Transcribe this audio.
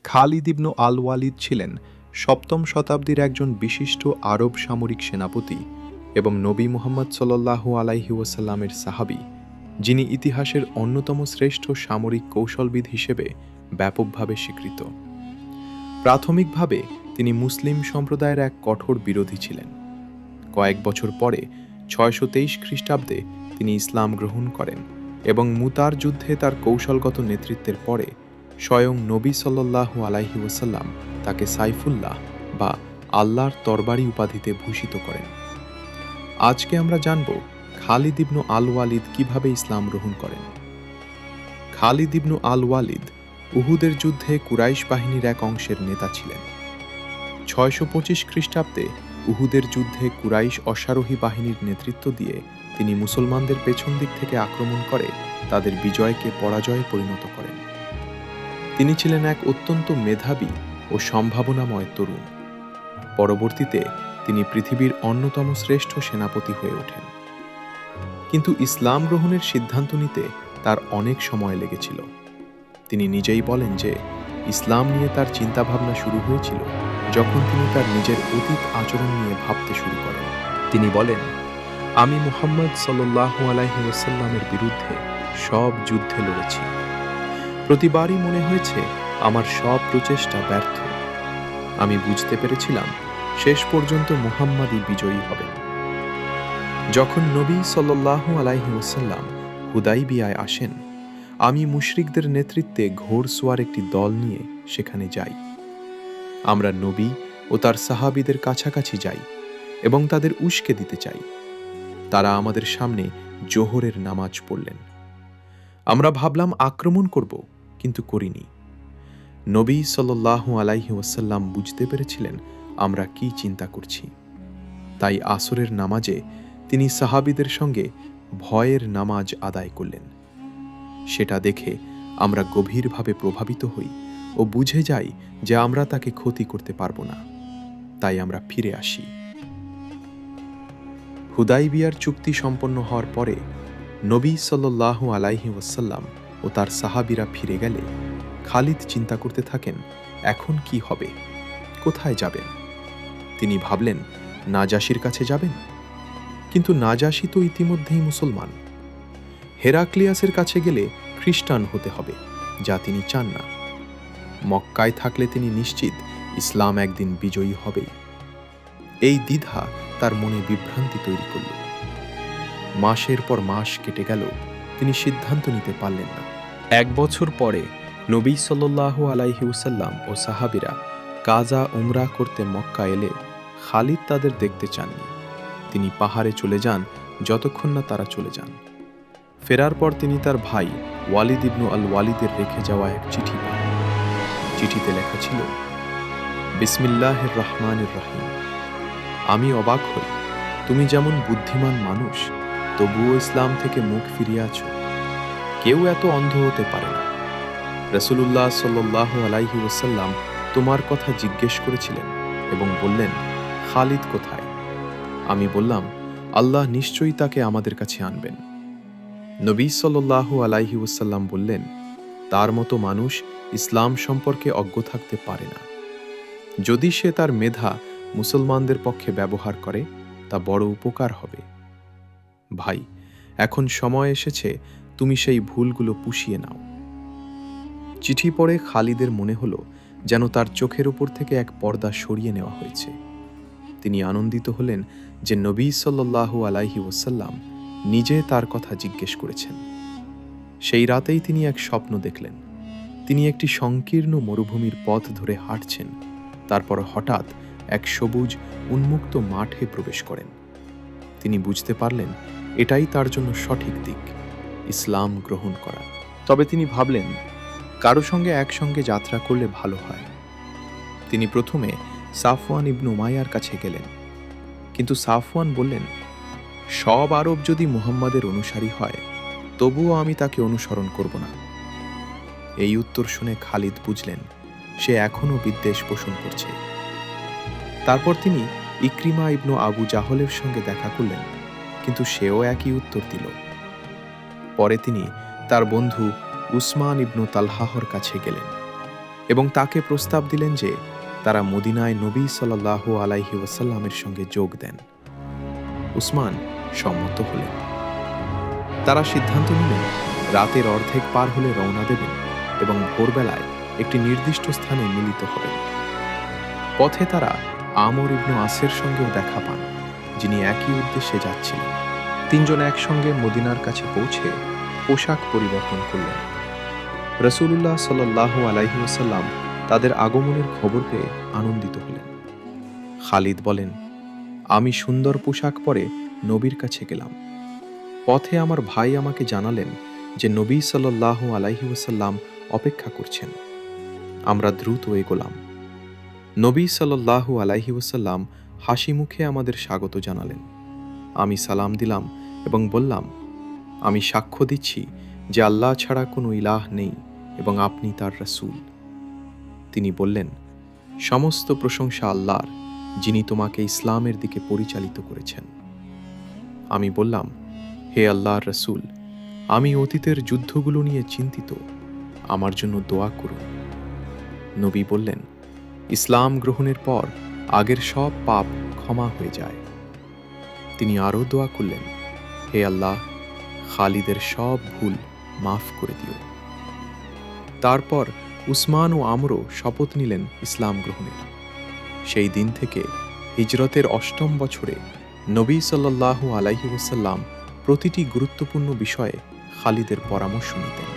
খালিদ ইবনু আল ওয়ালিদ ছিলেন সপ্তম শতাব্দীর একজন বিশিষ্ট আরব সামরিক সেনাপতি এবং নবী মুহাম্মদ সাল্লাল্লাহু আলাইহি ওয়াসাল্লামের সাহাবী, যিনি ইতিহাসের অন্যতম শ্রেষ্ঠ সামরিক কৌশলবিদ হিসেবে ব্যাপকভাবে স্বীকৃত। প্রাথমিকভাবে তিনি মুসলিম সম্প্রদায়ের এক কঠোর বিরোধী ছিলেন। কয়েক বছর পরে ৬২৩ খ্রিস্টাব্দে তিনি ইসলাম গ্রহণ করেন এবং মুতার যুদ্ধে তার কৌশলগত নেতৃত্বের পরে স্বয়ং নবী সাল্লাল্লাহু আলাইহি ওয়াসাল্লাম তাকে সাইফুল্লাহ বা আল্লাহর তরবারি উপাধিতে ভূষিত করেন। আজকে আমরা জানব খালিদ ইবনু আল ওয়ালিদ কিভাবে ইসলাম গ্রহণ করেন। খালিদ ইবনু আল ওয়ালিদ উহুদের যুদ্ধে কুরাইশ বাহিনীর এক অংশের নেতা ছিলেন। ৬২৫ খ্রিস্টাব্দে উহুদের যুদ্ধে কুরাইশ অশ্বারোহী বাহিনীর নেতৃত্ব দিয়ে তিনি মুসলমানদের পেছন দিক থেকে আক্রমণ করে তাদের বিজয়কে পরাজয়ে পরিণত করেন। তিনি ছিলেন এক অত্যন্ত মেধাবী ও সম্ভাবনাময় তরুণ। পরবর্তীতে তিনি পৃথিবীর অন্যতম শ্রেষ্ঠ সেনাপতি হয়ে ওঠেন। কিন্তু ইসলাম গ্রহণের সিদ্ধান্ত নিতে তার অনেক সময় লেগেছিল। তিনি নিজেই বলেন যে ইসলাম নিয়ে তার চিন্তাভাবনা শুরু হয়েছিল যখন তিনি তার নিজের অতীত আচরণ নিয়ে ভাবতে শুরু করেন। তিনি বলেন, আমি মুহাম্মদ সাল্লাল্লাহু আলাইহি ওয়াসাল্লামের বিরুদ্ধে সব যুদ্ধে লড়েছি। প্রতিবারই মনে হয়েছে আমার সব প্রচেষ্টা ব্যর্থ। আমি বুঝতে পেরেছিলাম শেষ পর্যন্ত মুহাম্মাদই বিজয়ী হবেন। যখন নবী সাল্লাল্লাহু আলাইহি ওয়াসাল্লাম হুদাইবিয়ায় আসেন, আমি মুশরিকদের নেতৃত্বে ঘোড়সওয়ার একটি দল নিয়ে সেখানে যাই। আমরা নবী ও তার সাহাবীদের কাছাকাছি যাই এবং তাদের উস্কে দিতে চাই। তারা আমাদের সামনে জোহরের নামাজ পড়লেন। আমরা ভাবলাম আক্রমণ করব, কিন্তু করিনি। নবী সাল্লাল্লাহু আলাইহি ওয়াসাল্লাম বুঝতে পেরেছিলেন আমরা কি চিন্তা করছি। তাই আসরের নামাজে তিনি সাহাবীদের সঙ্গে ভয়ের নামাজ আদায় করলেন। সেটা দেখে আমরা গভীরভাবে প্রভাবিত হই ও বুঝে যাই যে আমরা তাকে ক্ষতি করতে পারব না। তাই আমরা ফিরে আসি। হুদাইবিয়ার চুক্তি সম্পন্ন হওয়ার পরে নবী সাল্লাল্লাহু আলাইহি ওয়াসাল্লাম ও তার সাহাবীরা ফিরে গেলে খালিদ চিন্তা করতে থাকেন, এখন কি হবে, কোথায় যাবেন। তিনি ভাবলেন নাজাশির কাছে যাবেন, কিন্তু নাজাশি তো ইতিমধ্যেই মুসলমান। হেরাক্লিয়াসের কাছে গেলে খ্রিস্টান হতে হবে, যা তিনি চান না। মক্কায় থাকলে তিনি নিশ্চিত ইসলাম একদিন বিজয়ী হবেই। এই দ্বিধা তার মনে বিভ্রান্তি তৈরি করল। মাসের পর মাস কেটে গেল, তিনি সিদ্ধান্ত নিতে পারলেন না। এক বছর পরে নবী সাল্লাল্লাহু আলাইহি ওয়াসাল্লাম ও সাহাবীরা কাজা উমরা করতে মক্কা এলে খালিদ তাদের দেখতে চাননি। তিনি পাহাড়ে চলে যান যতক্ষণ না তারা চলে যান। ফেরার পর তিনি তার ভাই ওয়ালিদ ইবনু আল ওয়ালিদের রেখে যাওয়া এক চিঠি পান। চিঠিতে লেখা ছিল, বিসমিল্লাহির রহমানির রহিম। আমি অবাক হই, তুমি যেমন বুদ্ধিমান মানুষ তবুও ইসলাম থেকে মুখ ফিরিয়ে আছো। কেউ এত অন্ধ হতে পারে না। রাসূলুল্লাহ সাল্লাল্লাহু আলাইহি ওয়াসাল্লাম তোমার কথা জিজ্ঞেস করেছিলেন এবং বললেন, খালিদ কোথায়? আমি বললাম, আল্লাহ নিশ্চয়ই তাকে আমাদের কাছে আনবেন। নবী সাল্লাল্লাহু আলাইহি ওয়াসাল্লাম বললেন, তার মতো মানুষ ইসলাম সম্পর্কে অজ্ঞ থাকতে পারে না। যদি সে তার মেধা মুসলমানদের পক্ষে ব্যবহার করে তা বড় উপকার হবে। ভাই, এখন সময় এসেছে তুমি সেই ভুলগুলো পুষিয়ে নাও। চিঠি পড়ে খালিদের মনে হলো যেন তার চোখের উপর থেকে এক পর্দা সরিয়ে নেওয়া হয়েছে। তিনি আনন্দিত হলেন যে নবী সাল্লাল্লাহু আলাইহি ওয়াসাল্লাম নিজে তার কথা জিজ্ঞেস করেছেন। সেই রাতেই তিনি এক স্বপ্ন দেখলেন। তিনি একটি সংকীর্ণ মরুভূমির পথ ধরে হাঁটছেন। তারপর হঠাৎ এক সবুজ উন্মুক্ত মাঠে প্রবেশ করেন। তিনি বুঝতে পারলেন এটাই তার জন্য সঠিক দিক, ইসলাম গ্রহণ করা। তবে তিনি ভাবলেন কারো সঙ্গে একসঙ্গে যাত্রা করলে ভালো হয়। তিনি প্রথমে সাফওয়ান ইবনু উমাইয়ার কাছে গেলেন, কিন্তু সাফওয়ান বললেন, সব আরব যদি মুহাম্মাদের অনুসারী হয় তবুও আমি তাকে অনুসরণ করব না। এই উত্তর শুনে খালিদ বুঝলেন সে এখনও বিদ্বেষ পোষণ করছে। তারপর তিনি ইকরিমা ইবনু আবু জাহলের সঙ্গে দেখা করলেন, কিন্তু সেও একই উত্তর দিল। পরে তিনি তার বন্ধু উসমান ইবনু তালহাহর কাছে গেলেন। এবং তাকে প্রস্তাব দিলেন যে তারা মদিনায় নবী সাল্লাল্লাহু আলাইহি ওয়াসাল্লামের সঙ্গে যোগ দেন। উসমান সম্মত হলেন। তারা সিদ্ধান্ত নিলেন রাতের অর্ধেক পার হলে রওনা দেবেন এবং ভোরবেলায় একটি নির্দিষ্ট স্থানে মিলিত হবেন। পথে তারা আমর ইবনু আসের সঙ্গেও দেখা পান, যিনি একই উদ্দেশ্যে যাচ্ছিলেন। তিনজন একসঙ্গে মদিনার কাছে পৌঁছে পোশাক পরিবর্তন করলেন। রাসূলুল্লাহ সাল্লাল্লাহু আলাইহি ওয়াসাল্লাম তাদের আগমনের খবর পেয়ে আনন্দিত হলেন। খালিদ বলেন, আমি সুন্দর পোশাক পরে নবীর কাছে গেলাম। পথে আমার ভাই আমাকে জানালেন যে নবী সাল্লাল্লাহু আলাইহি ওয়াসাল্লাম অপেক্ষা করছেন। আমরা দ্রুত এগোলাম। নবী সাল্লাল্লাহু আলাইহি ওয়াসাল্লাম হাসি মুখে আমাদের স্বাগত জানালেন। আমি সালাম দিলাম এবং বললাম, আমি সাক্ষ্য দিচ্ছি যে আল্লাহ ছাড়া কোনো ইলাহ নেই এবং আপনি তার রাসূল। তিনি বললেন, সমস্ত প্রশংসা আল্লাহর, যিনি তোমাকে ইসলামের দিকে পরিচালিত করেছেন। আমি বললাম, হে আল্লাহর রাসূল, আমি অতীতের যুদ্ধগুলো নিয়ে চিন্তিত, আমার জন্য দোয়া করুন। নবী বললেন, ইসলাম গ্রহণের পর আগের সব পাপ ক্ষমা হয়ে যায়। তিনি আরও দোয়া করলেন, হে আল্লাহ, খালিদের সব ভুল মাফ করে দিও। তারপর উসমান ও আমরও শপথ নিলেন ইসলাম গ্রহণের। সেই দিন থেকে হিজরতের ৮ম বছরে নবী সাল্লাল্লাহু আলাইহি ওয়াসাল্লাম প্রতিটি গুরুত্বপূর্ণ বিষয়ে খালিদের পরামর্শ নিতেন।